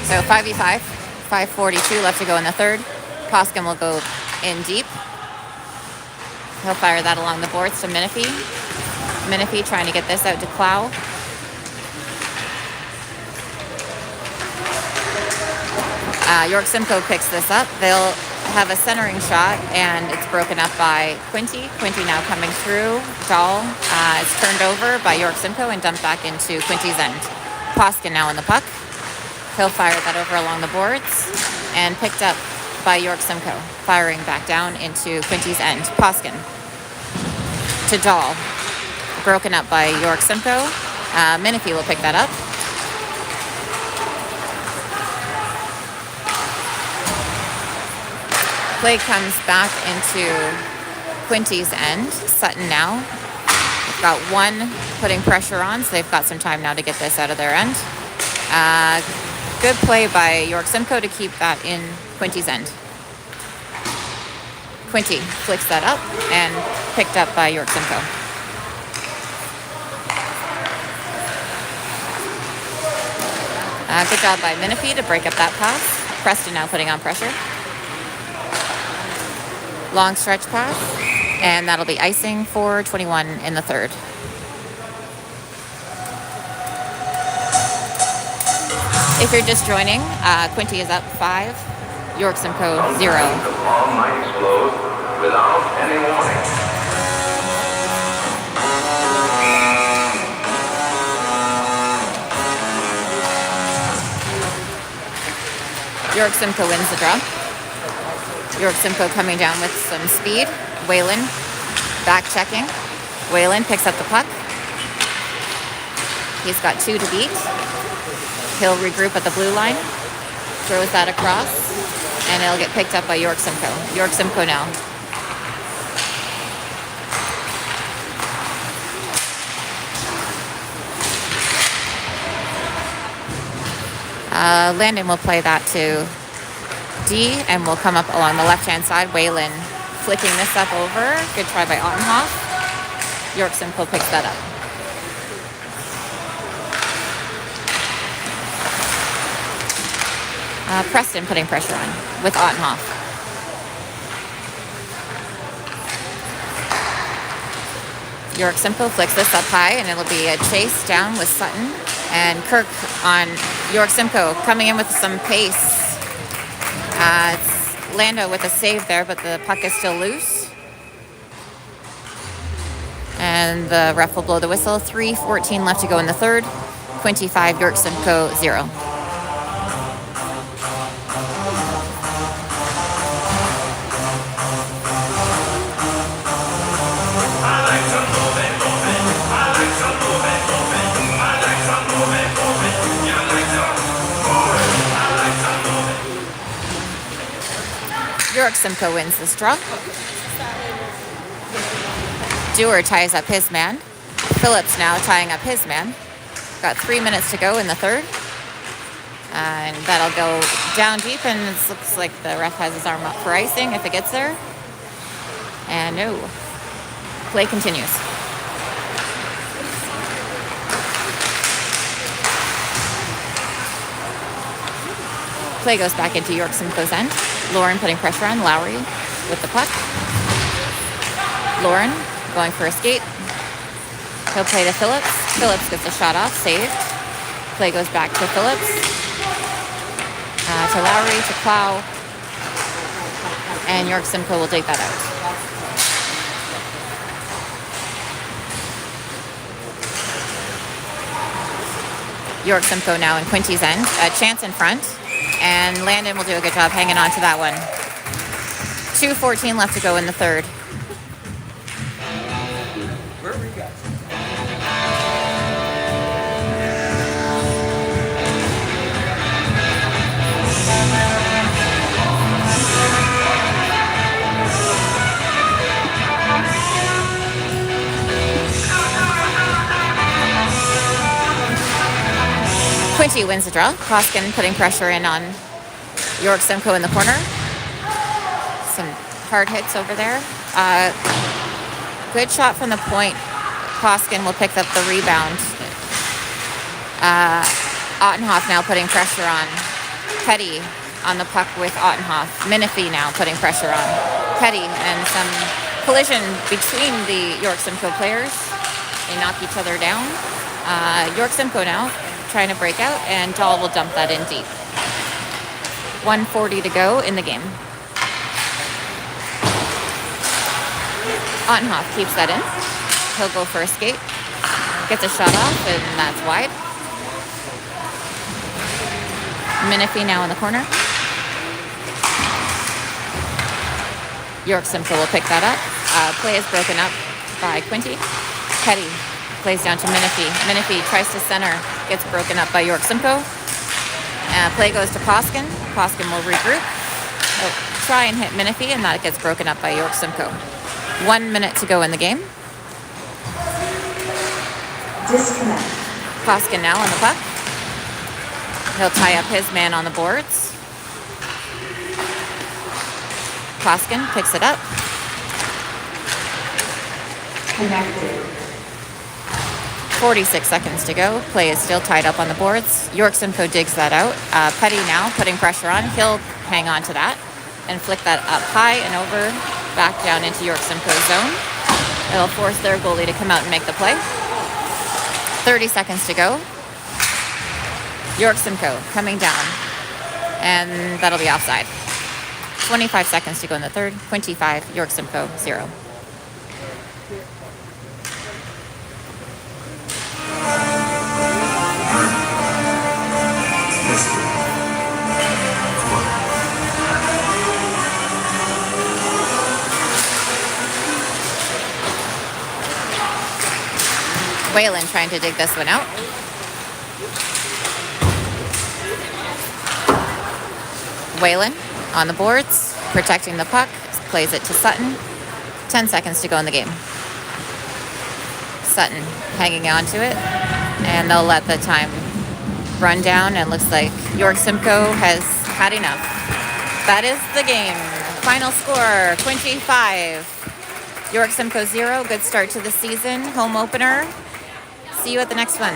So 5v5, 5:42 left to go in the third. Koskin will go in deep. He'll fire that along the boards to Menifee. Menifee trying to get this out to Clow. York Simcoe picks this up. They'll have a centering shot, and it's broken up by Quinte. Quinte now coming through. Dahl is turned over by York Simcoe and dumped back into Quinte's end. Poskin now on the puck. He'll fire that over along the boards and picked up by York Simcoe. Firing back down into Quinte's end. Poskin to Dahl. Broken up by York Simcoe. Menifee will pick that up. Play comes back into Quinte's end. Sutton now. They've got one putting pressure on, so they've got some time now to get this out of their end. Good play by York Simcoe to keep that in Quinte's end. Quinte flicks that up and picked up by York Simcoe. Good job by Menifee to break up that pass. Preston now putting on pressure. Long stretch pass, and that'll be icing for 21 in the third. If you're just joining, Quinte is up 5, York Simcoe 0. The bomb might explode without any warning. York Simcoe wins the draw. York Simcoe coming down with some speed. Whalen back checking. Whalen picks up the puck. He's got 2 to beat. He'll regroup at the blue line. Throws that across. And it'll get picked up by York Simcoe. York Simcoe now. Landon will play that to D, and we'll come up along the left-hand side. Whalen flicking this up over. Good try by Ottenhoff. York Simcoe picks that up. Preston putting pressure on with Ottenhoff. York Simcoe flicks this up high, and it'll be a chase down with Sutton. And Kirk on York Simcoe coming in with some pace. It's Lando with a save there, but the puck is still loose. And the ref will blow the whistle. 3:14 left to go in the third. Quinte 5, York Simcoe 0. York Simcoe wins this draw. Dewar ties up his man. Phillips now tying up his man. Got 3 minutes to go in the third. And that'll go down deep, and it looks like the ref has his arm up for icing if it gets there. And no. Play continues. Play goes back into York Simcoe's end. Lauren putting pressure on Lowry with the puck. Lauren going for a skate. He'll play to Phillips. Phillips gets a shot off, saved. Play goes back to Phillips. To Lowry, to Clow. And York Simcoe will take that out. York Simcoe now in Quinte's end. A chance in front. And Landon will do a good job hanging on to that one. 2:14 left to go in the third. Where are we guys? Quinte wins the draw. Poskin putting pressure in on York Simcoe in the corner. Some hard hits over there. Good shot from the point. Poskin will pick up the rebound. Ottenhoff now putting pressure on. Petty on the puck with Ottenhoff. Menifee now putting pressure on. Petty and some collision between the York Simcoe players. They knock each other down. York Simcoe now trying to break out, and Dahl will dump that in deep. 1:40 to go in the game. Ottenhoff keeps that in. He'll go for a skate. Gets a shot off, and that's wide. Menifee now in the corner. York Simcoe will pick that up. Play is broken up by Quinte. Petty plays down to Menifee. Menifee tries to center, gets broken up by York Simcoe. Play goes to Poskin. Poskin will regroup. He'll try and hit Menifee, and that gets broken up by York Simcoe. 1 minute to go in the game. Disconnect. Poskin now on the puck. He'll tie up his man on the boards. Poskin picks it up. Connected. 46 seconds to go. Play is still tied up on the boards. York Simcoe digs that out. Petty now putting pressure on. He'll hang on to that and flick that up high and over, back down into York Simcoe's zone. It'll force their goalie to come out and make the play. 30 seconds to go. York Simcoe coming down, and that'll be offside. 25 seconds to go in the third. Quinte 5, York Simcoe 0. Whalen trying to dig this one out. Whalen on the boards, protecting the puck, plays it to Sutton. 10 seconds to go in the game. Sutton hanging on to it, and they'll let the time run down, and looks like York Simcoe has had enough. That is the game. Final score, Quinte 5, York Simcoe 0. Good start to the season, home opener. See you at the next one.